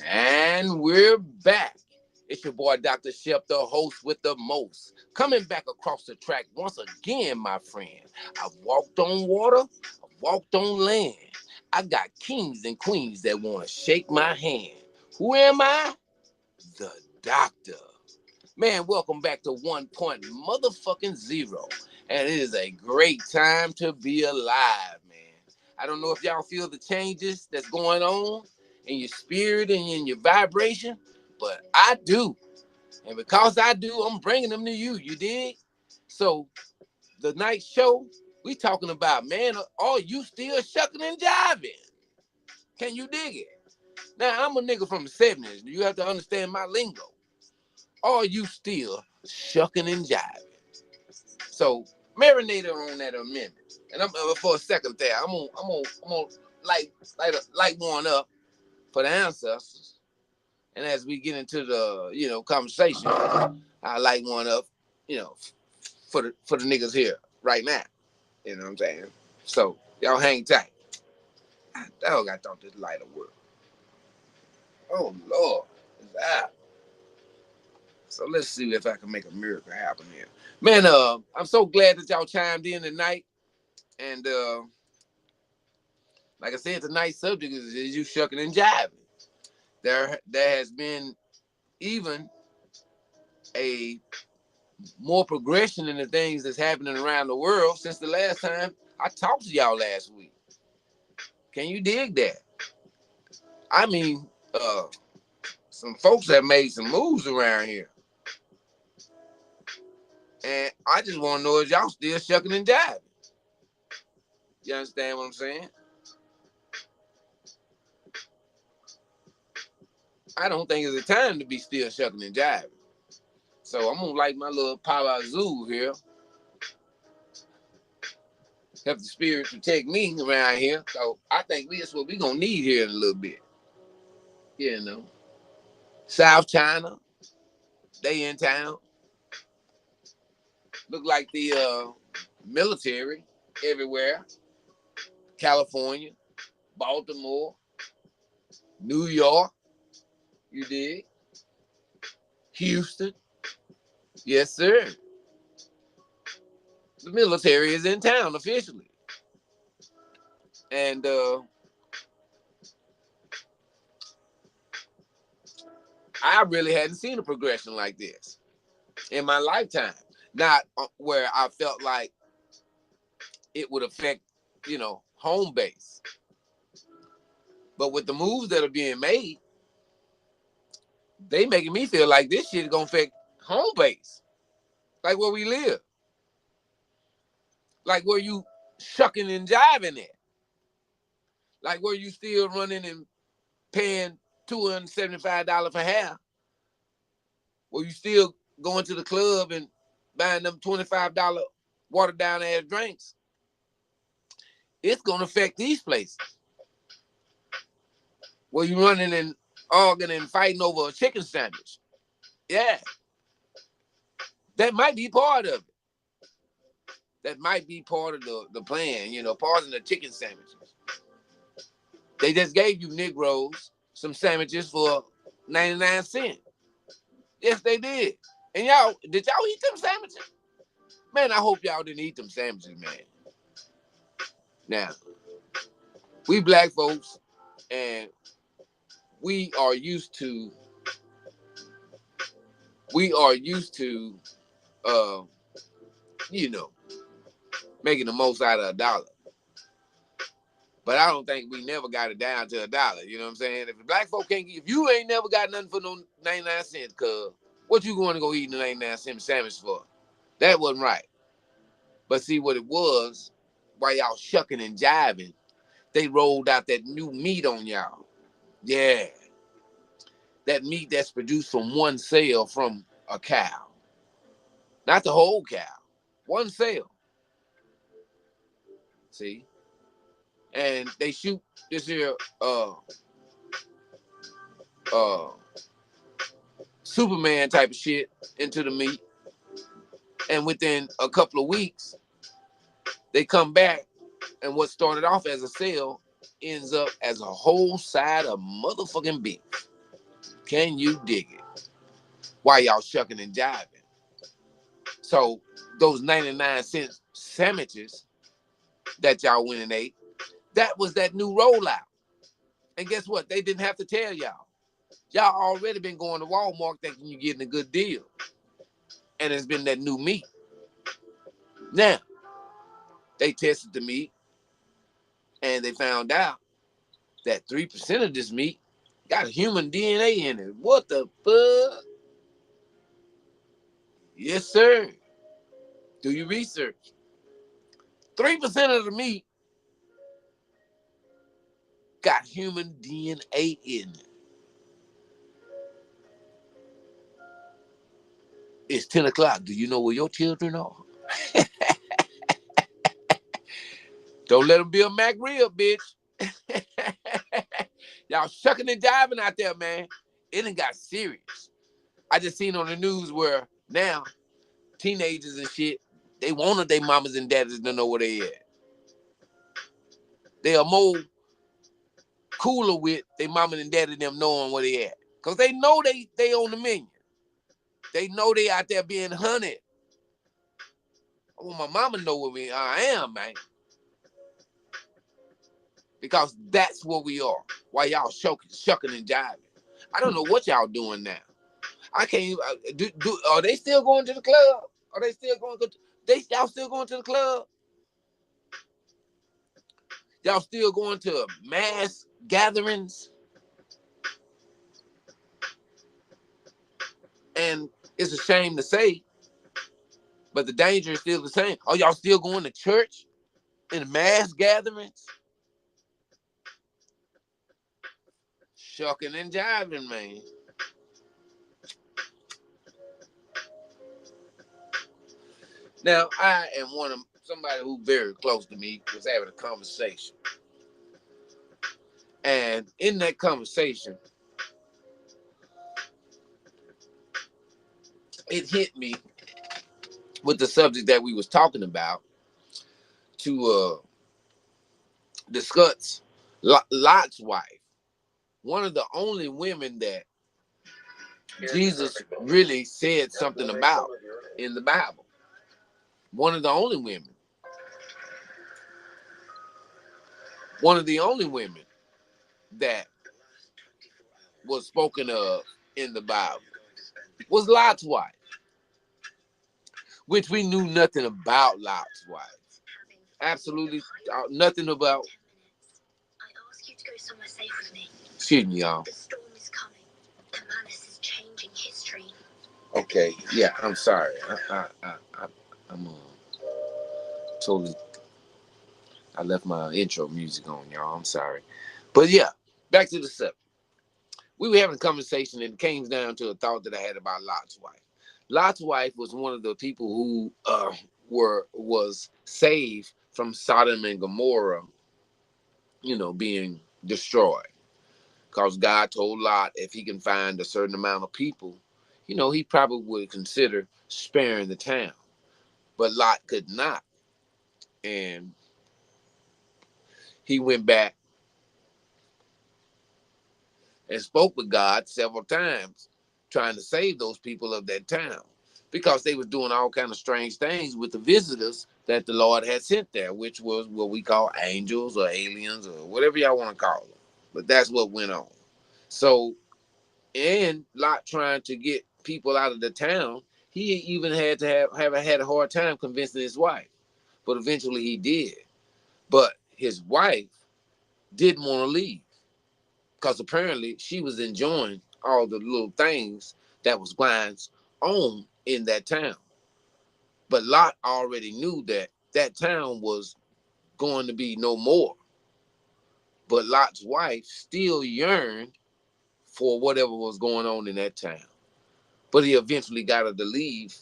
And we're back. It's your boy, Dr. Shep, the host with the most. Coming back across the track once again, my friend. I've walked on water, I've walked on land. I got kings and queens that want to shake my hand. Who am I? The doctor. Man, welcome back to 1 motherfucking zero. And it is a great time to be alive, man. I don't know if y'all feel the changes that's going on in your spirit and in your vibration, but I do. And because I do, I'm bringing them to you. You dig? So the night show, we talking about, man, are you still shucking and jiving? Can you dig it? Now, I'm a nigga from the 70s. You have to understand my lingo. Are you still shucking and jiving? So marinate on that a minute. And I'm for a second there. I'm gonna light one up for the ancestors. And as we get into the conversation, I light one up, for the niggas here right now. You know what I'm saying? So y'all hang tight. Dog, I thought this lighter work. Oh Lord, it's out. So let's see if I can make a miracle happen here. Man, I'm so glad that y'all chimed in tonight. And like I said, tonight's subject is you shucking and jiving. There has been even a more progression in the things that's happening around the world since the last time I talked to y'all last week. Can you dig that? I mean, some folks have made some moves around here. And I just want to know if y'all still shucking and jiving. You understand what I'm saying? I don't think it's a time to be still shucking and jiving. So I'm going to light my little power zoo here. Help the spirit protect me around here. So I think that's what we're going to need here in a little bit. You know. South China, they in town. Look like the military everywhere. California, Baltimore, New York, you dig? Houston, yes sir. The military is in town officially. And I really hadn't seen a progression like this in my lifetime. Not where I felt like it would affect, home base. But with the moves that are being made, they making me feel like this shit is gonna affect home base, like where we live, like where you shucking and jiving at, like where you still running and paying $275 for hair, where you still going to the club and buying them $25 watered down ass drinks. It's gonna affect these places where you running and arguing and fighting over a chicken sandwich. Yeah, that might be part of it. That might be part of the plan, pausing the chicken sandwiches. They just gave you Negroes some sandwiches for 99 cents. Yes, they did. And did y'all eat them sandwiches? Man, I hope y'all didn't eat them sandwiches, man. Now, we black folks, and we are used to, uh, making the most out of a dollar. But I don't think we never got it down to a dollar. You know what I'm saying? If the black folk can't get, if you ain't never got nothing for no 99 cents, cuz, what you going to go eat the 99-cent sandwich for? That wasn't right. But see what it was, while y'all shucking and jiving, they rolled out that new meat on y'all. Yeah. That meat that's produced from one cell from a cow. Not the whole cow. One cell. See? And they shoot this here Superman type of shit into the meat. And within a couple of weeks, they come back And what started off as a sale ends up as a whole side of motherfucking beef. Can you dig it? Why y'all shucking and jiving? So those 99-cent sandwiches that y'all went and ate, that was that new rollout. And guess what? They didn't have to tell y'all. Y'all already been going to Walmart thinking you're getting a good deal. And it's been that new meat. Now, they tested the meat and they found out that 3% of this meat got human DNA in it. What the fuck? Yes, sir. Do your research. 3% of the meat got human DNA in it. It's 10 o'clock. Do you know where your children are? Don't let them be a Mac rib, bitch. Y'all shucking and jiving out there, man. It done got serious. I just seen on the news where now teenagers and shit, they wanted their mamas and daddies to know where they at. They are more cooler with their mama and daddy them knowing where they at. Because they know they on the menu. They know they out there being hunted. I want my mama to know where I am, man. Because that's what we are. Why y'all shucking and jiving. I don't know what y'all doing now. I can't are they still going to the club? Are they still going to y'all still going to the club? Y'all still going to mass gatherings? And it's a shame to say, but the danger is still the same. Are y'all still going to church in mass gatherings? Shucking and jiving, man. Now, I am somebody who very close to me was having a conversation. And in that conversation, it hit me with the subject that we was talking about to discuss Lot's wife. One of the only women that Jesus really said something about in the Bible. One of the only women. One of the only women that was spoken of in the Bible was Lot's wife, which we knew nothing about Lot's wife. Absolutely nothing about. I ask you to go somewhere safe with me. Excuse me, y'all. The storm is coming. The menace is changing history. Okay, yeah, I'm sorry. I'm totally. I left my intro music on, y'all. I'm sorry, but yeah, back to the subject. We were having a conversation and it came down to a thought that I had about Lot's wife. Lot's wife was one of the people who was saved from Sodom and Gomorrah, being destroyed. Because God told Lot if he can find a certain amount of people, he probably would consider sparing the town. But Lot could not. And he went back and spoke with God several times, trying to save those people of that town. Because they was doing all kind of strange things with the visitors that the Lord had sent there, which was what we call angels or aliens or whatever y'all want to call them. But that's what went on. So, and Lot trying to get people out of the town, he even had to have had a hard time convincing his wife. But eventually he did. But his wife didn't want to leave because apparently she was enjoying all the little things that was going on in that town. But Lot already knew that that town was going to be no more. But Lot's wife still yearned for whatever was going on in that town. But he eventually got her to leave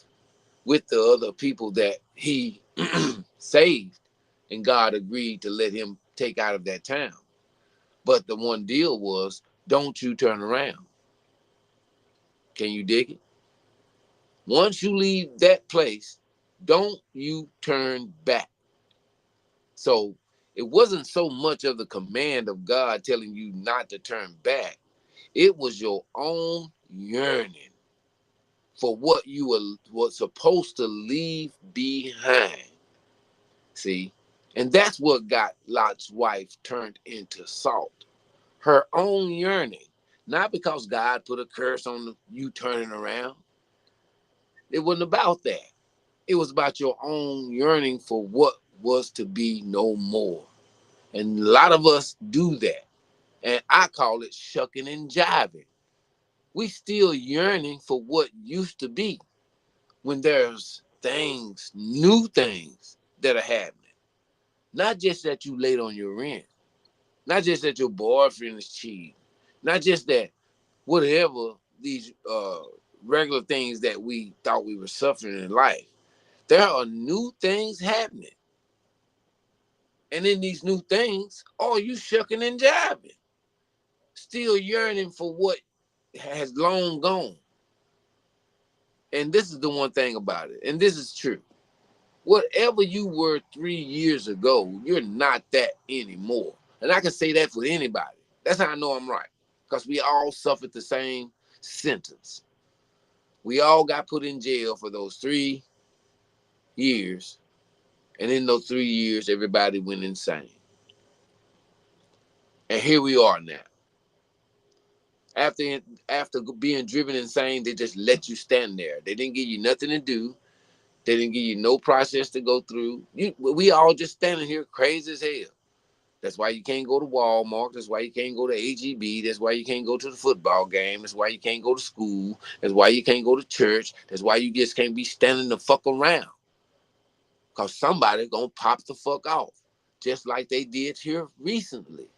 with the other people that he saved, and God agreed to let him take out of that town. But the one deal was, don't you turn around. Can you dig it? Once you leave that place, don't you turn back. So It wasn't so much of the command of God telling you not to turn back. It was your own yearning for what you were supposed to leave behind. See? And that's what got Lot's wife turned into salt. Her own yearning. Not because God put a curse on you turning around. It wasn't about that. It was about your own yearning for what was to be no more. And a lot of us do that. And I call it shucking and jiving. We still yearning for what used to be when there's things, new things that are happening. Not just that you late on your rent. Not just that your boyfriend is cheating. Not just that whatever these regular things that we thought we were suffering in life. There are new things happening. And in these new things, all you shucking and jiving. Still yearning for what has long gone. And this is the one thing about it. And this is true. Whatever you were 3 years ago, you're not that anymore. And I can say that for anybody. That's how I know I'm right. Because we all suffered the same sentence. We all got put in jail for those 3 years. And in those 3 years, everybody went insane. And here we are now. After after being driven insane, they just let you stand there. They didn't give you nothing to do. They didn't give you no process to go through. We all just standing here crazy as hell. That's why you can't go to Walmart. That's why you can't go to AGB. That's why you can't go to the football game. That's why you can't go to school. That's why you can't go to church. That's why you just can't be standing the fuck around. Because somebody gonna pop the fuck off. Just like they did here recently.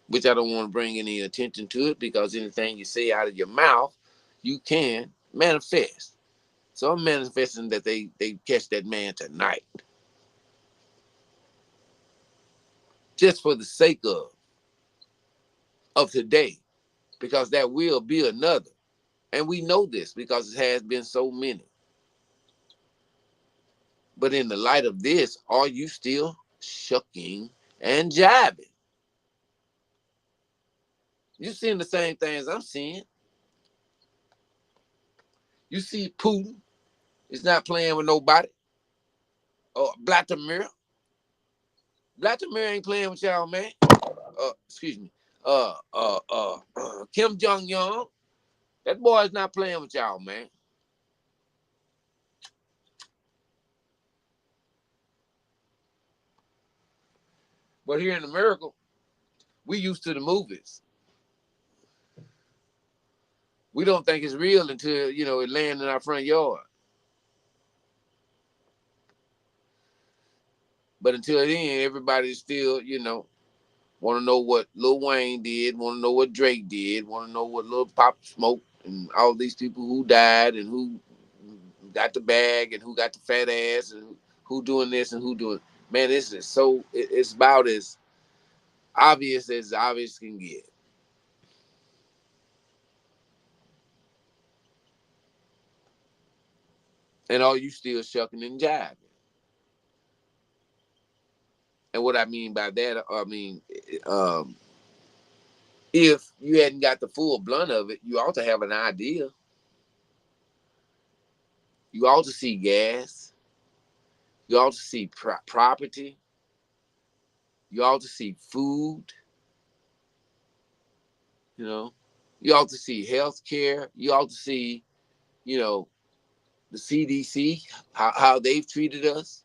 Which I don't want to bring any attention to it because anything you say out of your mouth, you can manifest. So I'm manifesting that they catch that man tonight. Just for the sake of today. Because that will be another. And we know this because it has been so many. But in the light of this, are you still shucking and jiving? You seeing the same things I'm seeing. You see Putin is not playing with nobody. Oh, Vladimir. Vladimir ain't playing with y'all, man. Excuse me. Kim Jong-un. That boy is not playing with y'all, man. But here in America, we used to the movies. We don't think it's real until, it lands in our front yard. But until then, everybody's still, want to know what Lil Wayne did, want to know what Drake did, want to know what Lil Pop Smoke and all these people who died and who got the bag and who got the fat ass and who doing this and who doing. Man, this is so. It's about as obvious can get. And all you still shucking and jiving. And what I mean by that, um, if you hadn't got the full blunt of it, you ought to have an idea. You ought to see gas. You ought to see property. You ought to see food. You know, you ought to see health care. You ought to see, you know, the CDC, how they've treated us.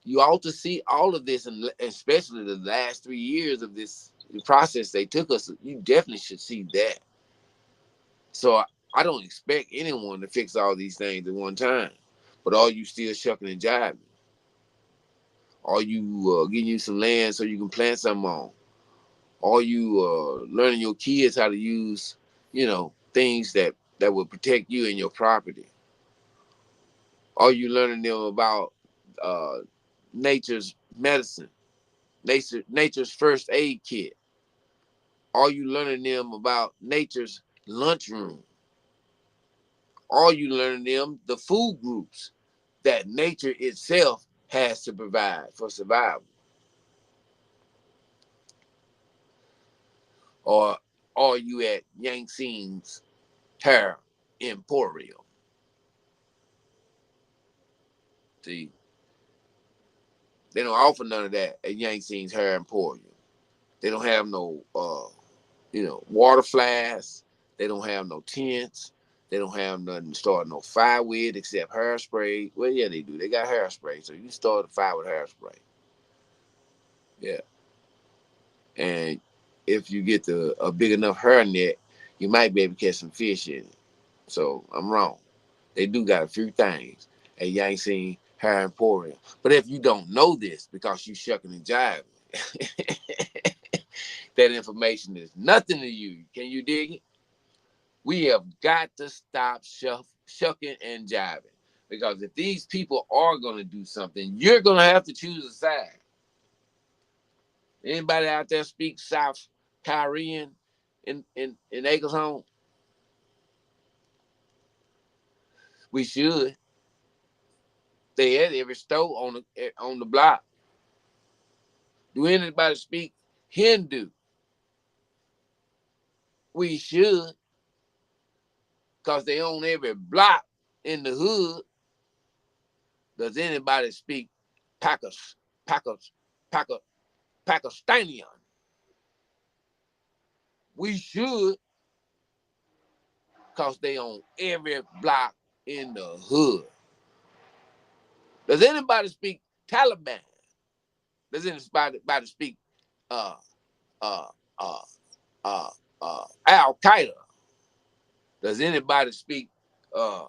You ought to see all of this, and especially the last 3 years of this process they took us. You definitely should see that. So I don't expect anyone to fix all these things at one time. But are you still shucking and jiving? Are you getting you some land so you can plant something on? Are you learning your kids how to use, things that will protect you and your property? Are you learning them about uh, nature's medicine, nature's first aid kit? Are you learning them about nature's lunchroom? Are you learning them the food groups that nature itself has to provide for survival? Or are you at Yanksin's Hair Emporium? See, they don't offer none of that at Yanksin's Hair Emporium. They don't have no water flasks. They don't have no tents. They don't have nothing to start no fire with except hairspray. Well, yeah, they do. They got hairspray, so you can start a fire with hairspray. Yeah, and if you get a big enough hair net, you might be able to catch some fish in it. So I'm wrong. They do got a few things at Yankee Hair Emporium. But if you don't know this because you shucking and jiving, that information is nothing to you. Can you dig it? We have got to stop shucking and jiving. Because if these people are going to do something, you're going to have to choose a side. Anybody out there speak South Korean in Acres Home? We should. They at every store on the block. Do anybody speak Hindu? We should, because they own every block in the hood. Does anybody speak Pakas, Pakas, Pakas, Pakistani? We should, because they own every block in the hood. Does anybody speak Taliban? Does anybody speak uh uh uh Al Qaeda? Does anybody speak uh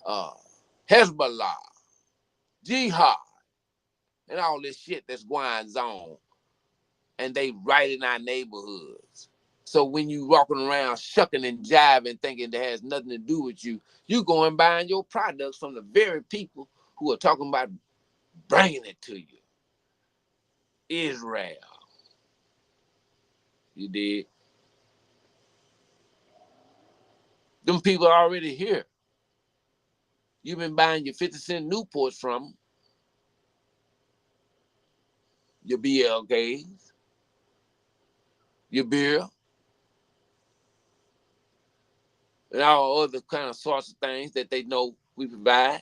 uh Hezbollah, Jihad, and all this shit that's going on, and they right in our neighborhoods? So when you walking around shucking and jiving, thinking that has nothing to do with you, you going buying your products from the very people who are talking about bringing it to you. Israel, you did. Them people are already here. You've been buying your 50-cent Newports from them, your BLKs, your beer, and all other kind of sorts of things that they know we provide.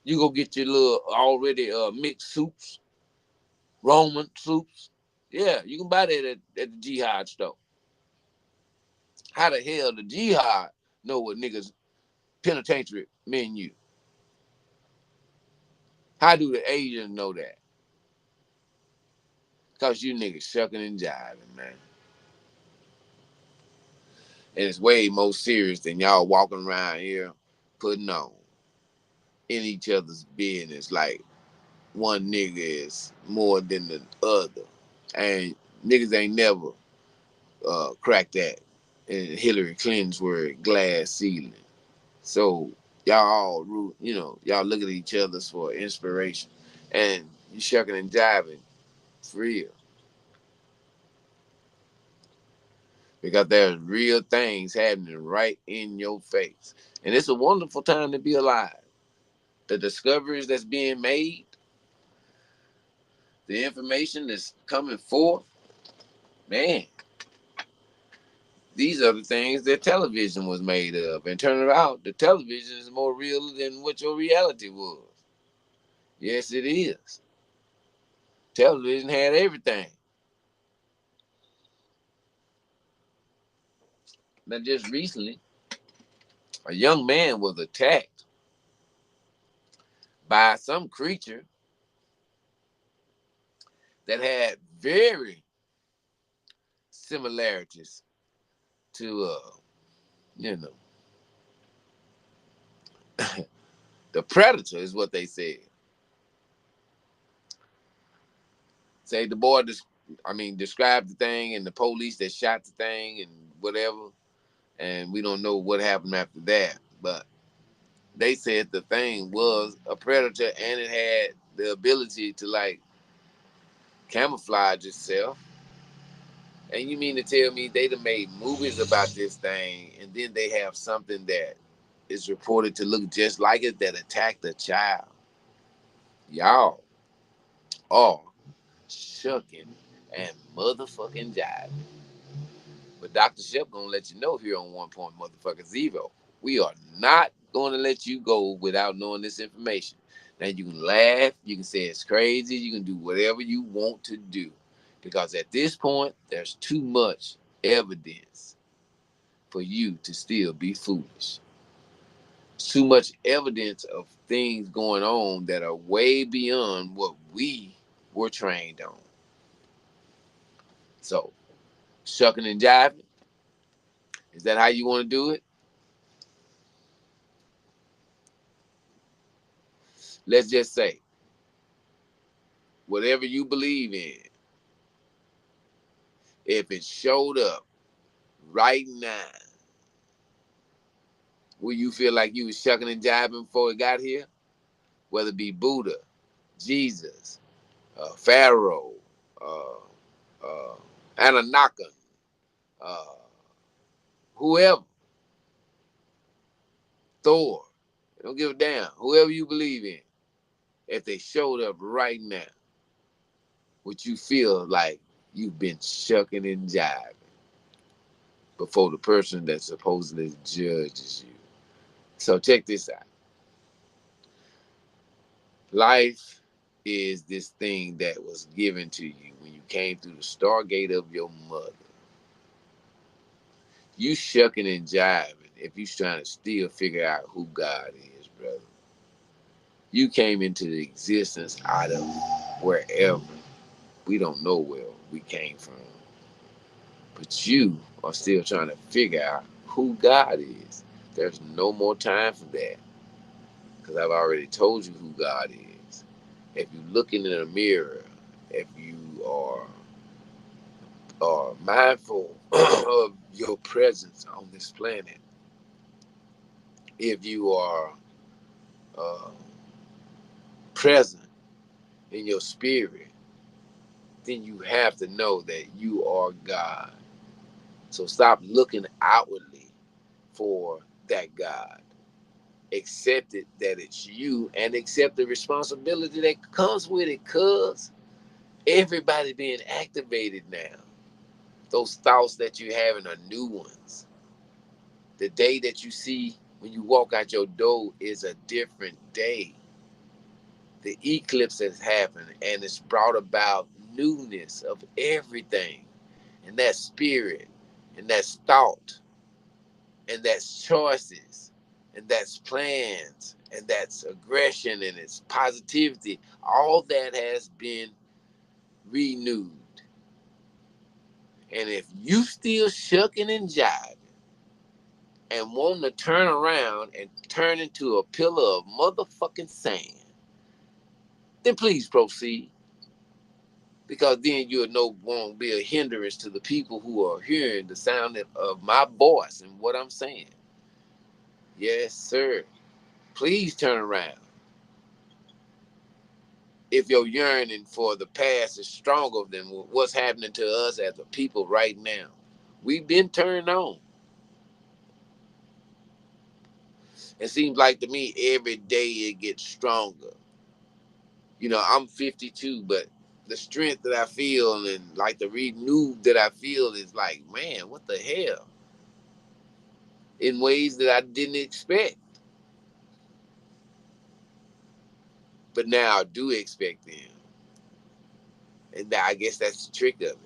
You go get your little already mixed soups, Roman soups. Yeah, you can buy that at the Jihad store. How the hell the Jihad know what niggas penitentiary menu? How do the Asians know that? Cause you niggas shucking and jiving, man. And it's way more serious than y'all walking around here putting on in each other's business like one nigga is more than the other. And niggas ain't never cracked that. And Hillary Clinton's word, glass ceiling. So y'all all, y'all look at each other for inspiration. And you shucking and jiving for real. Because there's real things happening right in your face. And it's a wonderful time to be alive. The discoveries that's being made, the information that's coming forth, man, these are the things that television was made of. And turn it out, the television is more real than what your reality was. Yes, it is. Television had everything. Now, just recently, a young man was attacked by some creature that had very similarities to, you know, the predator is what they said. Say the boy, described the thing and the police that shot the thing and whatever, and we don't know what happened after that. But they said the thing was a predator and it had the ability to like camouflage itself. And you mean to tell me they done made movies about this thing and then they have something that is reported to look just like it that attacked a child? Y'all are shucking and motherfucking jiving. But Dr. Shep gonna let you know here on 1 Point Motherfucker Zero. We are not gonna let you go without knowing this information. Now you can laugh, you can say it's crazy, you can do whatever you want to do. Because at this point, there's too much evidence for you to still be foolish. Too much evidence of things going on that are way beyond what we were trained on. So, shucking and jiving, is that how you want to do it? Let's just say, whatever you believe in, if it showed up right now, will you feel like you was shucking and jiving before it got here? Whether it be Buddha, Jesus, Pharaoh, uh, uh, Anunnaki, uh, whoever, Thor, don't give a damn, whoever you believe in, if they showed up right now, would you feel like you've been shucking and jiving before the person that supposedly judges you? So check this out. Life is this thing that was given to you when you came through the stargate of your mother. You shucking and jiving if you trying to still figure out who God is, brother. You came into the existence out of wherever. We don't know where we came from. But you are still trying to figure out who God is. There's no more time for that. Because I've already told you who God is. If you're looking in a mirror, if you are mindful of your presence on this planet, if you are uh, present in your spirit, then you have to know that you are God. So stop looking outwardly for that God. Accept it that it's you and accept the responsibility that comes with it, cuz everybody being activated now. Those thoughts that you're having are new ones. The day that you see when you walk out your door is a different day. The eclipse has happened and it's brought about newness of everything. And that's spirit, and that's thought, and that's choices, and that's plans, and that's aggression, and it's positivity. All that has been renewed. And if you still shucking and jiving and wanting to turn around and turn into a pillar of motherfucking sand, then please proceed. Because then you'll no won't be a hindrance to the people who are hearing the sound of my voice and what I'm saying. Yes, sir. Please turn around. If your yearning for the past is stronger than what's happening to us as a people right now, we've been turned on. It seems like to me every day it gets stronger. I'm 52, but the strength that I feel and like the renewed that I feel is like, man, what the hell? In ways that I didn't expect. But now I do expect them. And I guess that's the trick of it.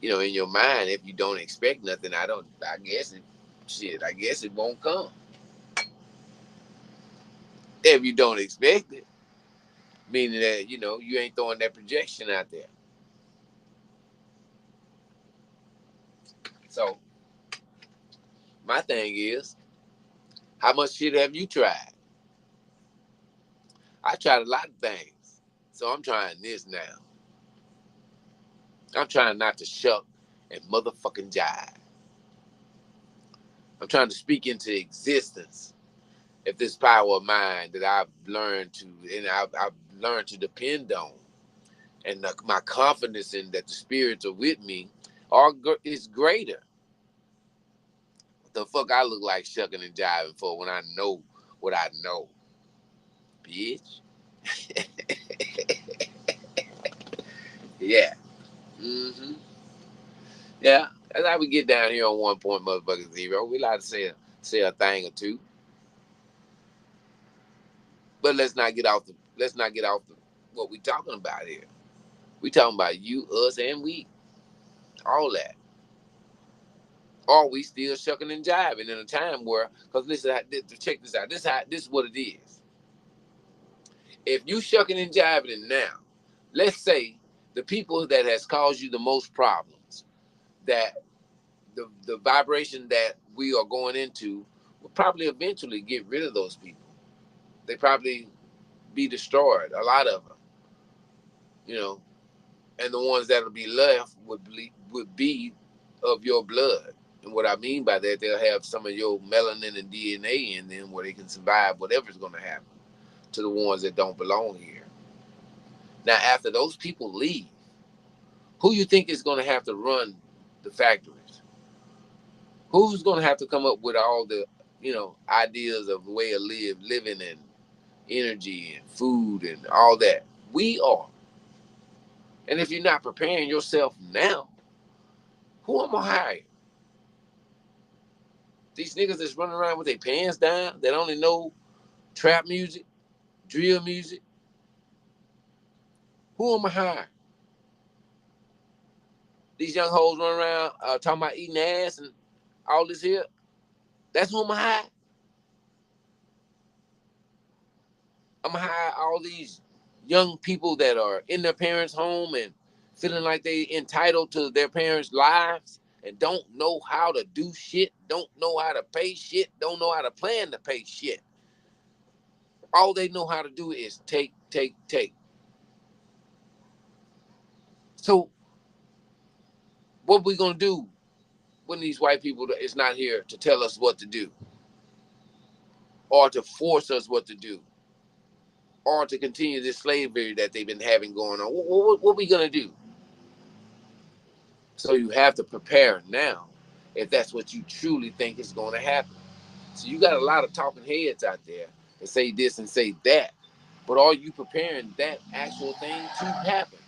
In your mind, if you don't expect nothing, I guess it won't come. If you don't expect it, meaning that, you ain't throwing that projection out there. So my thing is, how much shit have you tried? I tried a lot of things. So I'm trying this now. I'm trying not to shuck and motherfucking jive. I'm trying to speak into existence if this power of mine that I've learned to, and I've learned to depend on, and my confidence in that the spirits are with me, is greater. What the fuck I look like shucking and jiving for when I know what I know, bitch? Yeah. Mm-hmm. Yeah, that's how we get down here on 1 point motherfucking zero. We like to say a thing or two, but let's not get off the what we talking about here. We talking about you, us, and we, all that. Or we still shucking and jiving in a time where, because listen, check this out. This is what it is. If you shucking and jiving it now, let's say the people that has caused you the most problems, that the vibration that we are going into will probably eventually get rid of those people. They probably be destroyed, a lot of them, you know, and the ones that'll be left would be of your blood. And what I mean by that, they'll have some of your melanin and DNA in them where they can survive whatever's going to happen to the ones that don't belong here. Now, after those people leave, who you think is going to have to run the factories? Who's going to have to come up with all the, ideas of way of living and energy and food and all that? We are. And if you're not preparing yourself now, who am I hiring? These niggas that's running around with their pants down that only know trap music, drill music. Who am I hiring? These young hoes running around talking about eating ass and all this here. That's who I'm gonna hire. I'm gonna hire all these young people that are in their parents' home and feeling like they entitled to their parents' lives and don't know how to do shit, don't know how to pay shit, don't know how to plan to pay shit. All they know how to do is take, take, take. So what we gonna do when these white people is not here to tell us what to do or to force us what to do or to continue this slavery that they've been having going on? What we gonna do? So you have to prepare now if that's what you truly think is going to happen. So you got a lot of talking heads out there that say this and say that, but are you preparing that actual thing to happen?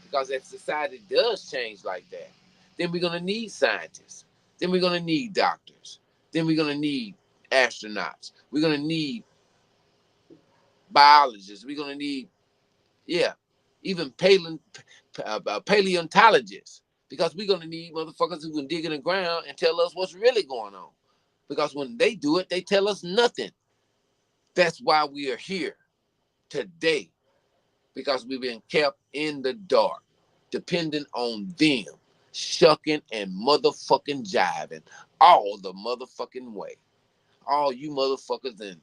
Because if society does change like that, then we're gonna need scientists. Then we're gonna need doctors. Then we're gonna need astronauts. We're gonna need biologists. We're gonna need, yeah, even paleontologists, because we're gonna need motherfuckers who can dig in the ground and tell us what's really going on. Because when they do it, they tell us nothing. That's why we are here today, because we've been kept in the dark, depending on them, shucking and motherfucking jiving all the motherfucking way. All you motherfuckers and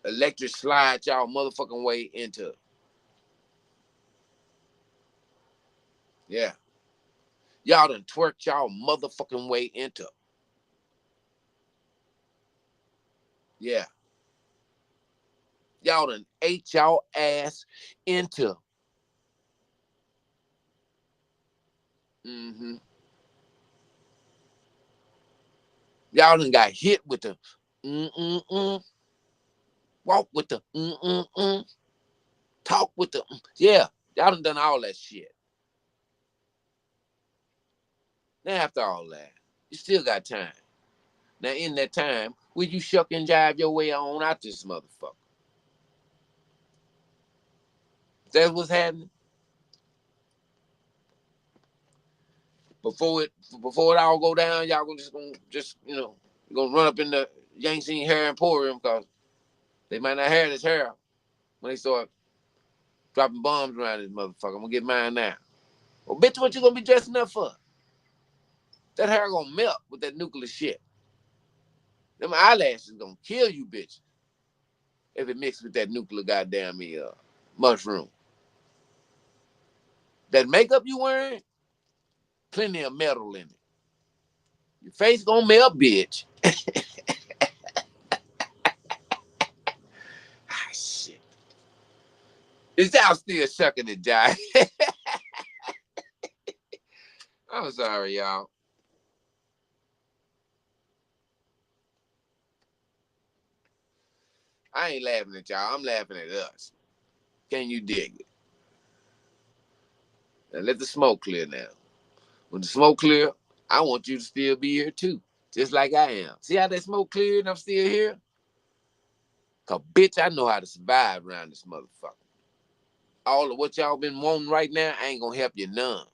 electric slide y'all motherfucking way into, yeah. Y'all done twerked y'all motherfucking way into, yeah. Y'all done ate y'all ass into, mm-hmm. Y'all done got hit with the mm-mm-mm, walk with the mm-mm-mm, talk with the, yeah. Y'all done all that shit. Now after all that, you still got time. Now in that time, will you shuck and jive your way on out this motherfucker? That's what's happening. Before it before it all go down, y'all just gonna run up in the Yangtze Hair Emporium because they might not have this hair when they start dropping bombs around this motherfucker. I'm gonna get mine now. Well, bitch, what you gonna be dressing up for? That hair gonna melt with that nuclear shit. Them eyelashes gonna kill you, bitch, if it mixes with that nuclear goddamn mushroom. That makeup you wearing, plenty of metal in it. Your face gonna melt, bitch. Ah, shit. Is y'all still shucking and jiving? I'm sorry, y'all. I ain't laughing at y'all. I'm laughing at us. Can you dig it? Now let the smoke clear now. When the smoke clear, I want you to still be here too, just like I am. See how that smoke cleared and I'm still here? Cause bitch, I know how to survive around this motherfucker. All of what y'all been wanting right now, I ain't gonna help you none.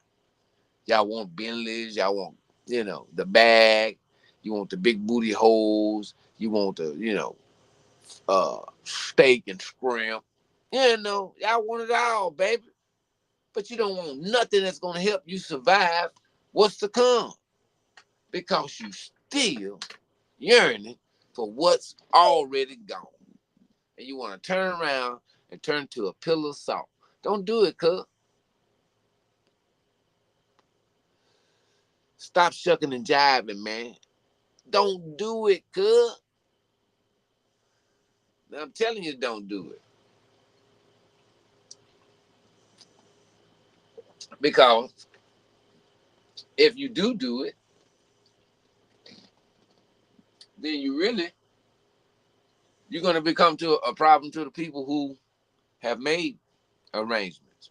Y'all want Bentleys, y'all want, the bag, you want the big booty holes, you want the, steak and shrimp. Y'all want it all, baby. But you don't want nothing that's gonna help you survive what's to come. Because you still yearning for what's already gone. And you want to turn around and turn to a pillar of salt. Don't do it, cuz. Stop shucking and jiving, man. Don't do it, cuz. I'm telling you, don't do it. Because if you do it, then you're going to become to a problem to the people who have made arrangements.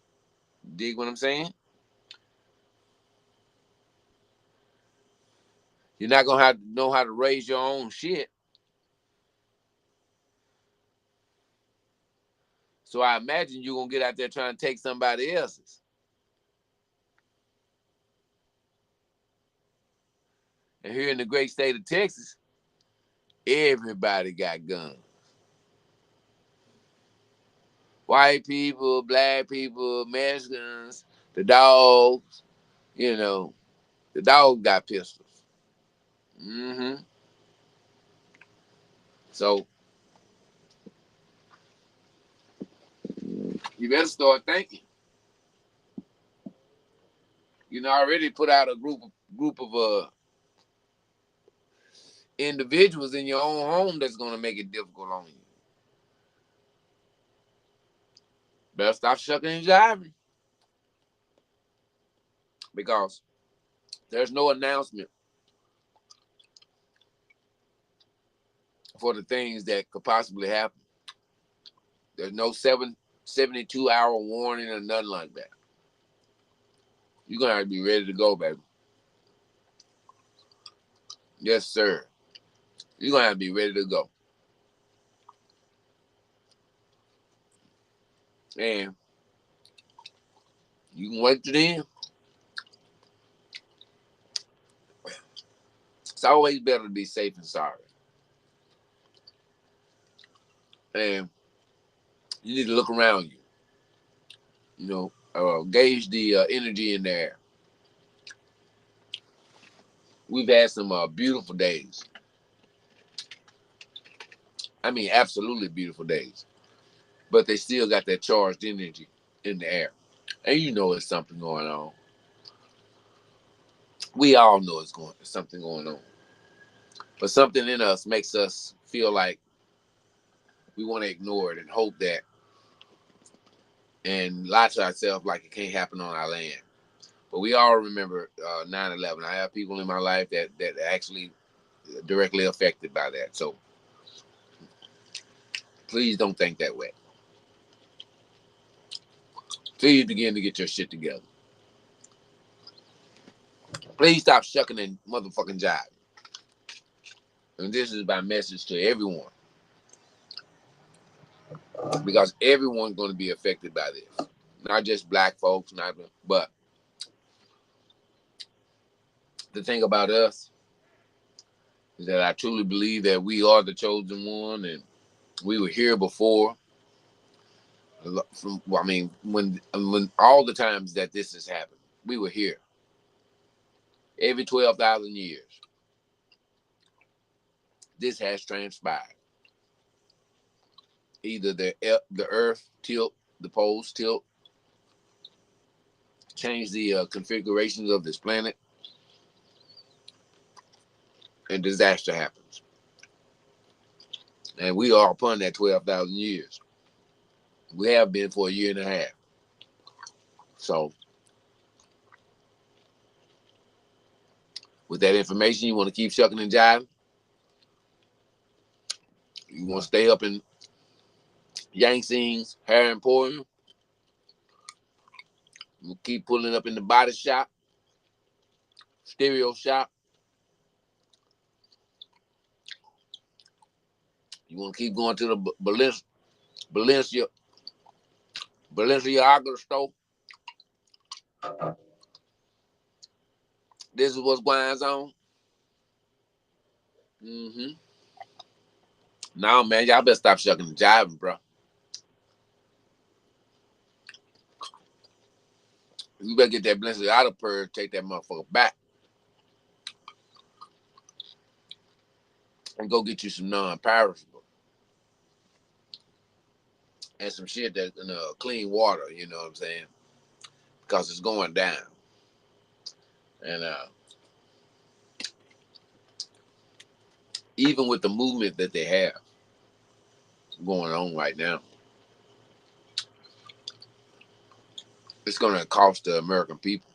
Dig what I'm saying? You're not going to have to know how to raise your own shit. So I imagine you're going to get out there trying to take somebody else's. And here in the great state of Texas, everybody got guns. White people, black people, Mexicans, the dogs, the dog got pistols. So you better start thinking. I already put out a group of individuals in your own home that's gonna make it difficult on you. Better stop shucking and jiving because there's no announcement for the things that could possibly happen. There's no 72-hour warning or nothing like that. You're gonna have to be ready to go, baby. Yes, sir. You're gonna have to be ready to go. And you can wait till then. It's always better to be safe than sorry. And you need to look around you. Gauge the energy in the air. We've had some beautiful days. I mean, absolutely beautiful days. But they still got that charged energy in the air. And you know there's something going on. We all know there's something going on. But something in us makes us feel like we want to ignore it and hope that and lie to ourselves like it can't happen on our land. But we all remember 9/11. I have people in my life that actually directly affected by that. So please don't think that way. Please begin to get your shit together. Please stop shucking and motherfucking jive. And this is my message to everyone. Because everyone's going to be affected by this. Not just black folks, but the thing about us is that I truly believe that we are the chosen one and we were here before. When all the times that this has happened, we were here. Every 12,000 years, this has transpired. Either the earth tilt, the poles tilt, change the configurations of this planet, and disaster happens. And we are upon that 12,000 years. We have been for a year and a half. So, with that information, you want to keep shucking and jiving. You want to stay up in Yangtze's hair emporium. You keep pulling up in the body shop. stereo shop. You want to keep going to the Balenciaga store. This is what's going on. Mm-hmm. Now, man, y'all better stop shucking and jiving, bro. You better get that Balenciaga purge, take that motherfucker back, and go get you some non-perishable and some shit that clean water. You know what I'm saying? Because it's going down, and even with the movement that they have going on right now, it's going to cost the American people.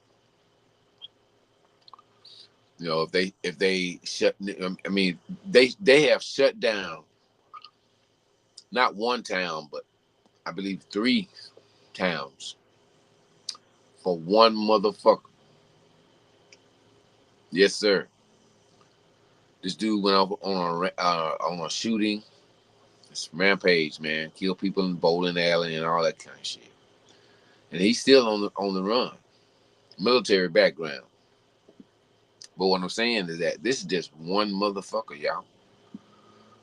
You know, if they shut, I mean, they have shut down not one town, but I believe 3 towns for one motherfucker. Yes, sir. This dude went off on a shooting. It's rampage, man. Kill people in the bowling alley and all that kind of shit. And he's still on the run. Military background. But what I'm saying is that this is just one motherfucker, y'all,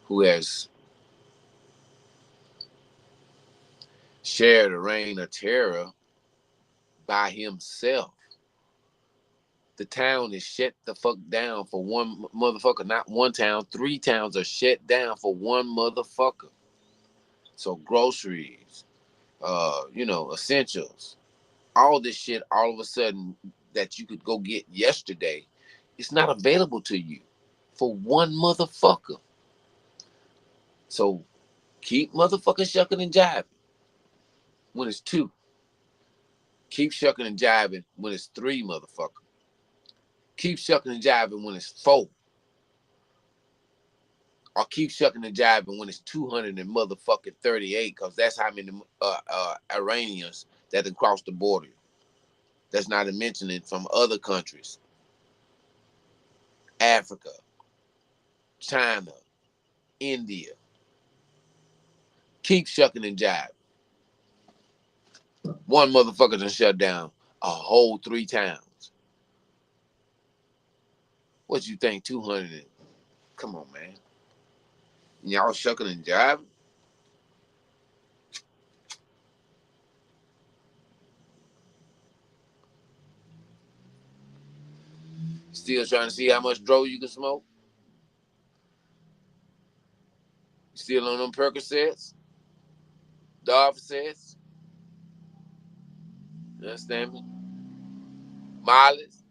who has shared a reign of terror by himself. The town is shut the fuck down for one motherfucker. Not one town, 3 towns are shut down for one motherfucker. So groceries, essentials, all this shit all of a sudden that you could go get yesterday, it's not available to you for one motherfucker. So keep motherfucking shucking and jiving when it's 2. Keep shucking and jiving when it's 3, motherfucker. Keep shucking and jiving when it's 4. Or keep shucking and jiving when it's 200 and motherfucking 38, because that's how many Iranians that have crossed the border. That's not to mention it from other countries. Africa, China, India. Keep shucking and jiving. One motherfucker done shut down a whole 3 towns. What you think, 200? Come on, man. Y'all shucking and jiving? Still trying to see how much dro you can smoke? Still on them Percocets? Darvocets? You understand me? Molly's?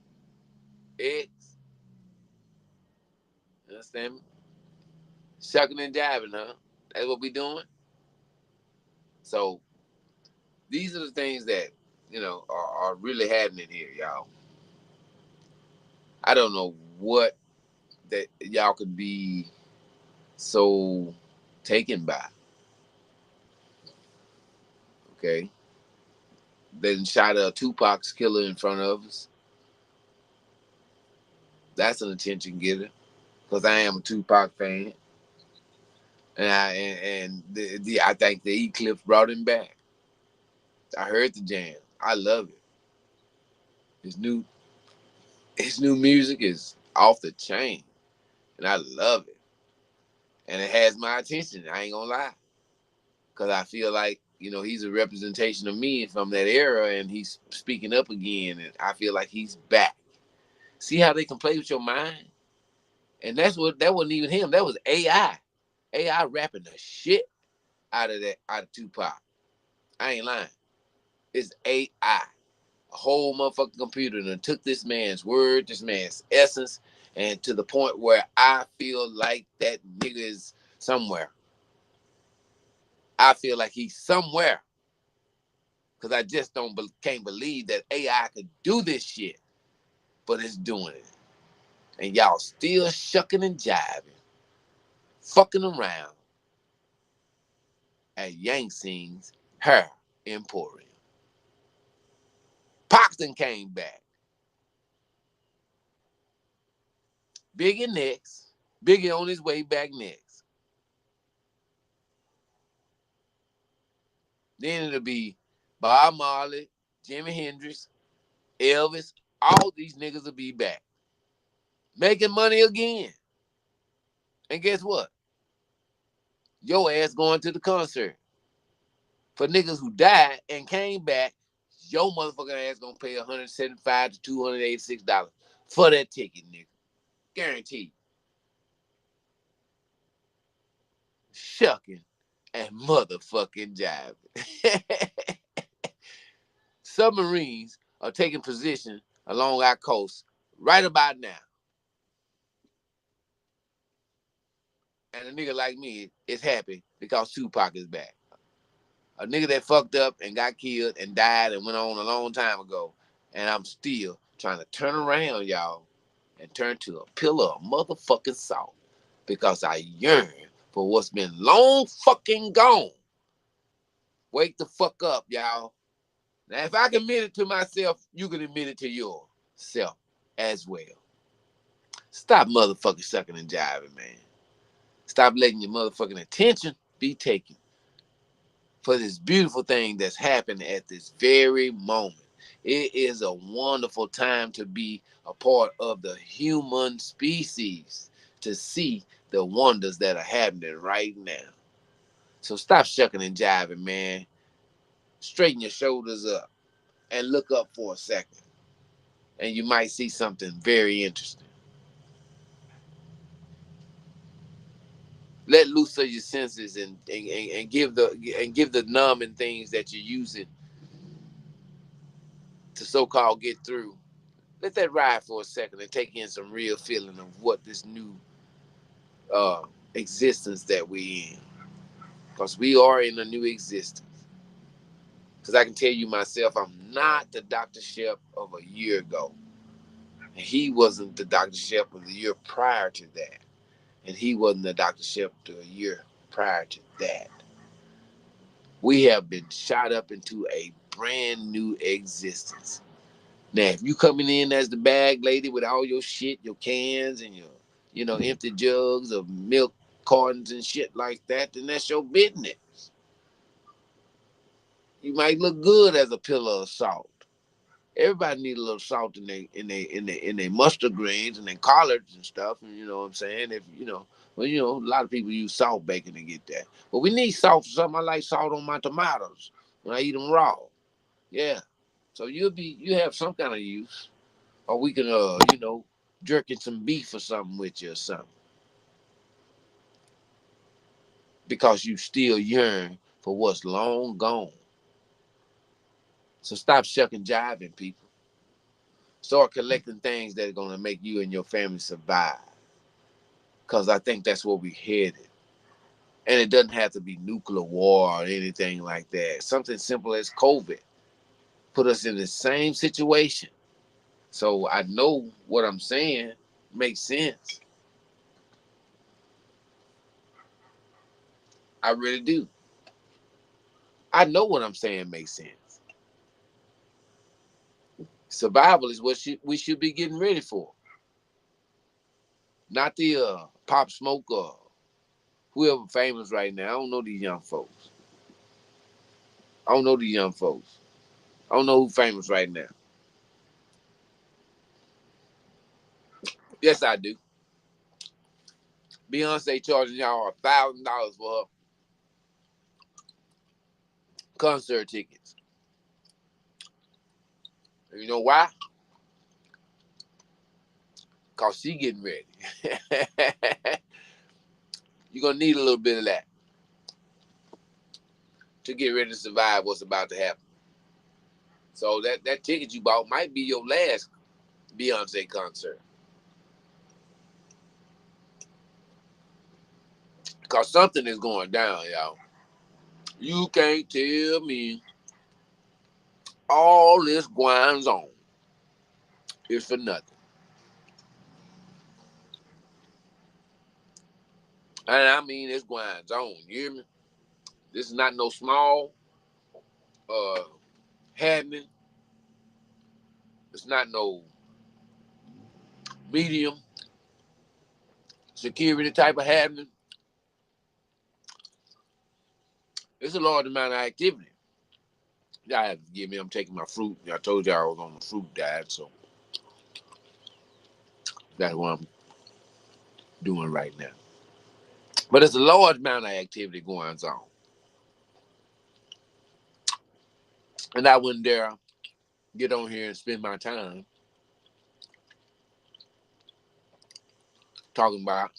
Eggs? You understand me? Shucking and jiving, huh? That's what we doing? So these are the things that, are really happening here, y'all. I don't know what that y'all could be so taken by. Okay. They done shot a Tupac's killer in front of us. That's an attention getter. Because I am a Tupac fan. And I think the Eclipse brought him back. I heard the jam. I love it. His new music is off the chain. And I love it. And it has my attention. I ain't gonna lie. Because I feel like, he's a representation of me from that era, and he's speaking up again, and I feel like he's back. See how they can play with your mind? And that wasn't even him. That was AI. AI rapping the shit out of Tupac. I ain't lying. It's AI. A whole motherfucking computer and took this man's word, this man's essence, and to the point where I feel like that nigga is somewhere. I feel like he's somewhere. Because I just can't believe that AI could do this shit. But it's doing it. And y'all still shucking and jiving, fucking around at Yang Sing's Hair Emporium. Paxton came back. Biggie next. Biggie on his way back next. Then it'll be Bob Marley, Jimi Hendrix, Elvis. All these niggas will be back. Making money again. And guess what? Your ass going to the concert. For niggas who died and came back, your motherfucking ass gonna pay $175 to $286 for that ticket, nigga. Guaranteed. Shucking and motherfucking jiving. Submarines are taking position along our coast right about now. And a nigga like me is happy because Tupac is back. A nigga that fucked up and got killed and died and went on a long time ago. And I'm still trying to turn around, y'all, and turn to a pillar of motherfucking salt because I yearn for what's been long fucking gone. Wake the fuck up, y'all. Now, if I can admit it to myself, you can admit it to yourself as well. Stop motherfucking sucking and jiving, man. Stop letting your motherfucking attention be taken for this beautiful thing that's happening at this very moment. It is a wonderful time to be a part of the human species, to see the wonders that are happening right now. So stop shucking and jiving, man. Straighten your shoulders up and look up for a second, and you might see something very interesting. Let loose of your senses and give the numbing things that you're using to so-called get through. Let that ride for a second and take in some real feeling of what this new uh, existence that we in. Because we are in a new existence. Because I can tell you myself, I'm not the Dr. Shep of a year ago. And he wasn't the Dr. Shep of the year prior to that. And he wasn't the Dr. Shep to a year prior to that. We have been shot up into a brand new existence. Now, if you coming in as the bag lady with all your shit, your cans and your, empty jugs of milk cartons and shit like that, then that's your business. You might look good as a pillar of salt. Everybody need a little salt in their mustard greens and their collards and stuff. And you know what I'm saying? A lot of people use salt bacon to get that. But we need salt for something. I like salt on my tomatoes when I eat them raw. Yeah. So you have some kind of use. Or we can jerking some beef or something with you or something. Because you still yearn for what's long gone. So stop shucking jiving, people. Start collecting things that are gonna make you and your family survive. Cause I think that's where we headed. And it doesn't have to be nuclear war or anything like that. Something simple as COVID put us in the same situation. So I know what I'm saying makes sense. I really do. I know what I'm saying makes sense. Survival is what we should be getting ready for. Not the Pop Smoke or whoever famous right now. I don't know these young folks. I don't know these young folks. I don't know who famous right now. Yes, I do. Beyonce charging y'all $1,000 for her concert tickets. And you know why? Cause she getting ready. You're gonna need a little bit of that to get ready to survive what's about to happen. So that ticket you bought might be your last Beyonce concert. Cause something is going down, y'all. You can't tell me all this gwines on is for nothing. And I mean it's gwines on, you hear me? This is not no small uh happening. It's not no medium. security type of happening. It's a large amount of activity. Y'all have to forgive me. I'm taking my fruit. I told y'all I was on the fruit diet, so that's what I'm doing right now. But it's a large amount of activity going on. And I wouldn't dare get on here and spend my time talking about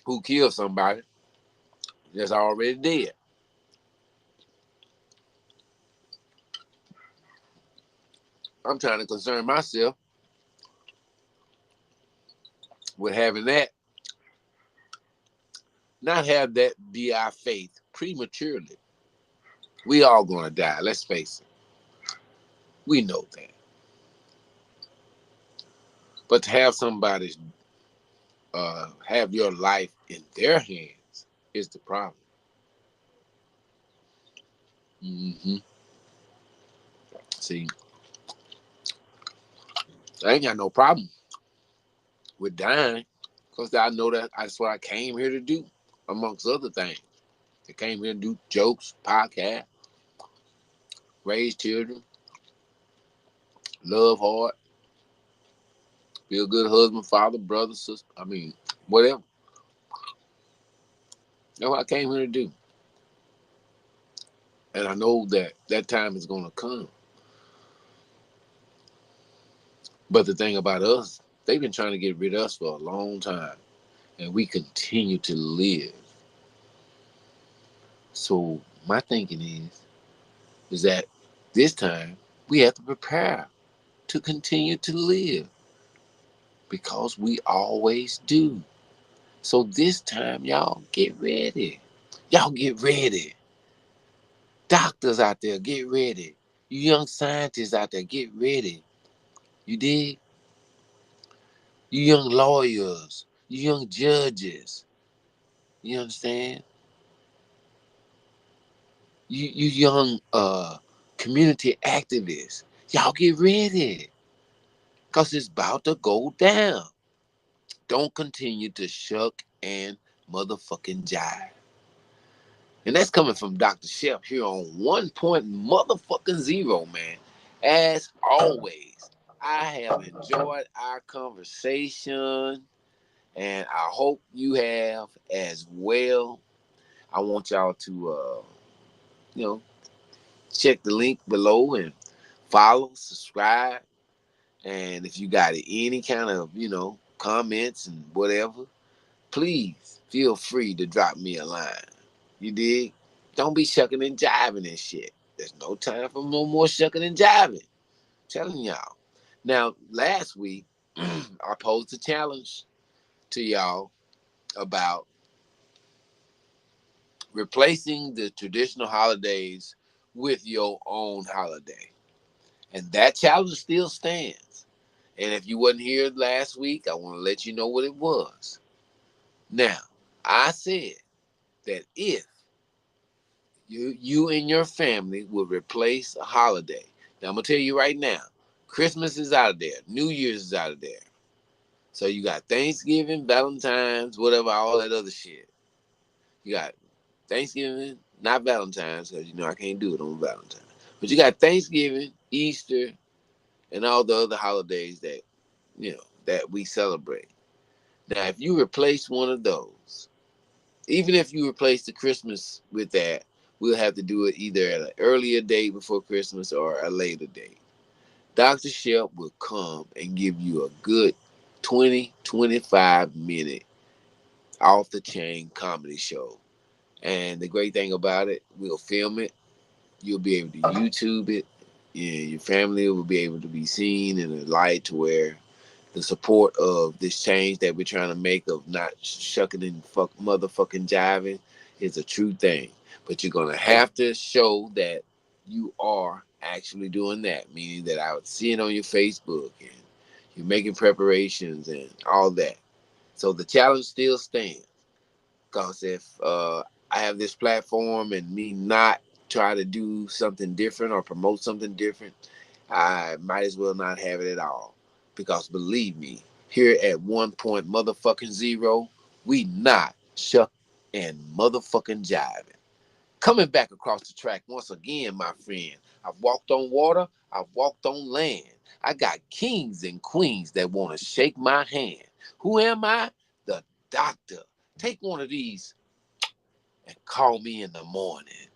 who killed somebody that's already dead. I'm trying to concern myself with having that, not have that be our faith prematurely. We all gonna die, let's face it. We know that. But to have somebody have your life in their hands is the problem. Hmm. See, I ain't got no problem with dying because I know that that's what I came here to do, amongst other things. I came here to do jokes, podcast, raise children, love hard, be a good husband, father, brother, sister. I mean, whatever. That's what I came here to do. And I know that that time is going to come. But the thing about us, they've been trying to get rid of us for a long time. And we continue to live. So my thinking is that this time we have to prepare to continue to live because we always do. So this time, y'all get ready. Y'all get ready. Doctors out there, get ready. You young scientists out there, get ready. You dig? You young lawyers, you young judges. You understand? You young community activists. Y'all get ready. Cause it's about to go down. Don't continue to shuck and motherfucking jive. And that's coming from Dr. Shep here on 1 point man. As always, I have enjoyed our conversation and I hope you have as well. I want y'all to, you know, check the link below and follow, subscribe. And if you got any kind of, comments and whatever, please feel free to drop me a line. You dig? Don't be shucking and jiving and shit. There's no time for no more shucking and jiving. I'm telling y'all. Now, last week, I posed a challenge to y'all about replacing the traditional holidays with your own holiday. And that challenge still stands. And if you wasn't here last week, I want to let you know what it was. Now, I said that if you and your family will replace a holiday. Now I'm gonna tell you right now, Christmas is out of there, New Year's is out of there. So you got Thanksgiving, Valentine's, whatever, all that other shit. You got Thanksgiving, not Valentine's, because I can't do it on Valentine's. But you got Thanksgiving, Easter, and all the other holidays that we celebrate. Now, if you replace one of those, even if you replace the Christmas with that, we'll have to do it either at an earlier date before Christmas or a later date. Dr. Shep will come and give you a good 20-25 minute off the chain comedy show. And the great thing about it, we'll film it. You'll be able to YouTube it. And your family will be able to be seen in a light to where the support of this change that we're trying to make of not shucking and motherfucking jiving is a true thing. But you're gonna have to show that you are actually doing that, meaning that I would see it on your Facebook and you're making preparations and all that. So the challenge still stands. Because if I have this platform and me not try to do something different or promote something different, I might as well not have it at all. Because believe me, Here at 1.0, we not shuck and motherfucking jiving. Coming back across the track once again, my friend. I've walked on water, I've walked on land. I got kings and queens that want to shake my hand. Who am I? The doctor. Take one of these and call me in the morning.